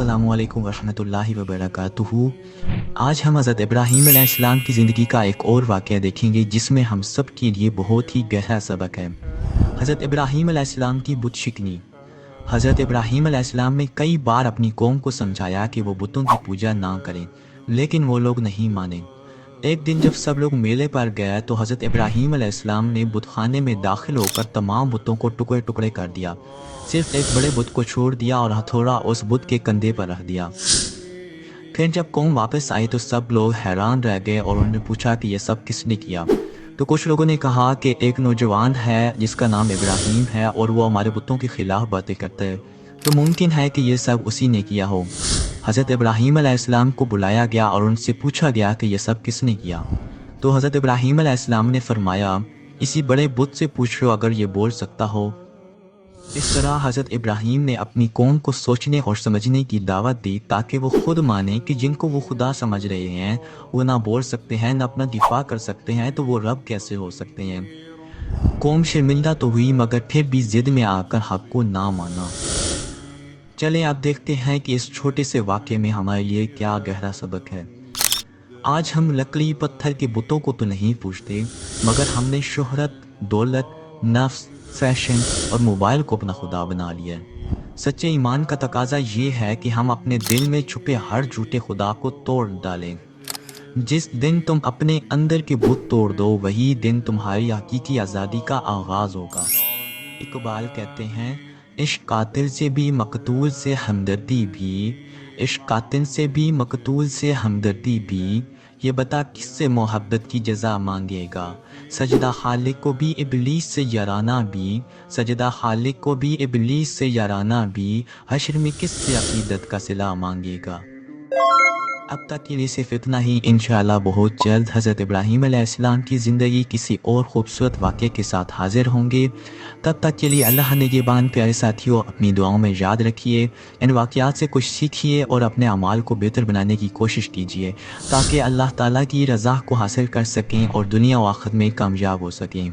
अस्सलामु अलैकुम वरहमतुल्लाहि वबरकातुहू। आज हम हज़रत इब्राहीम अलैहिस्सलाम की ज़िंदगी का एक और वाक़या देखेंगे जिसमें हम सब के लिए बहुत ही गहरा सबक है। हज़रत इब्राहीम अलैहिस्सलाम की बुत शिकनी। हज़रत इब्राहीम अलैहिस्सलाम ने कई बार अपनी कौम को समझाया कि वो बुतों की पूजा ना करें, लेकिन वो लोग नहीं माने। एक दिन जब सब लोग मेले पर गए तो हज़रत इब्राहीम अलैहिस्सलाम ने बुतखाने में दाखिल होकर तमाम बुतों को टुकड़े टुकड़े कर दिया। सिर्फ एक बड़े बुत को छोड़ दिया और हथौड़ा उस बुत के कंधे पर रख दिया। फिर जब कौम वापस आई तो सब लोग हैरान रह गए और उन्होंने पूछा कि यह सब किसने किया। तो कुछ लोगों ने कहा कि एक नौजवान है जिसका नाम इब्राहीम है और वो हमारे बुतों के खिलाफ बातें करता है, तो मुमकिन है कि ये सब उसी ने किया हो। हज़रत इब्राहीम अलैहिस्सलाम को बुलाया गया और उनसे पूछा गया कि यह सब किसने किया। तो हज़रत इब्राहीम अलैहिस्सलाम ने फरमाया, इसी बड़े बुत से पूछ लो अगर ये बोल सकता हो। इस तरह हज़रत इब्राहीम ने अपनी कौम को सोचने और समझने की दावत दी ताकि वो खुद माने कि जिनको वो खुदा समझ रहे हैं वो ना बोल सकते हैं ना अपना दिफा कर सकते हैं, तो वो रब कैसे हो सकते हैं। कौम शर्मिंदा तो हुई मगर फिर भी जिद में आकर हक को ना माना। चलें अब देखते हैं कि इस छोटे से वाक़े में हमारे लिए क्या गहरा सबक है। आज हम लकड़ी पत्थर के बुतों को तो नहीं पूछते, मगर हमने शोहरत, दौलत, नफ्स, फैशन और मोबाइल को अपना खुदा बना लिया है। सच्चे ईमान का तकाजा ये है कि हम अपने दिल में छुपे हर झूठे खुदा को तोड़ डालें। जिस दिन तुम अपने अंदर के बुत तोड़ दो वही दिन तुम्हारी हकीकी आज़ादी का आगाज़ होगा। इकबाल कहते हैं, इश्क कातिल से भी मकतूल से हमदर्दी भी, इश्क कातिल से भी मकतूल से हमदर्दी भी, ये बता किससे मोहब्बत की जज़ा मांगेगा। सजदा खालिक को भी इबलीस से याराना भी, सजदा खालिक को भी इबलीस से याराना भी, हश्र में किससे अकीदत का सिला मांगेगा। अब तक के लिए सिर्फ इतना ही। इंशाअल्लाह बहुत जल्द हज़रत इब्राहीम अलैहिस्सलाम की ज़िंदगी किसी और ख़ूबसूरत वाक़े के साथ हाजिर होंगे। तब तक के लिए अल्लाह निगहबान। प्यारे साथियों, अपनी दुआओं में याद रखिए, इन वाक़यात से कुछ सीखिए और अपने अमाल को बेहतर बनाने की कोशिश कीजिए ताकि अल्लाह ताला की रज़ा को हासिल कर सकें और दुनिया व आखिरत में कामयाब हो सकें।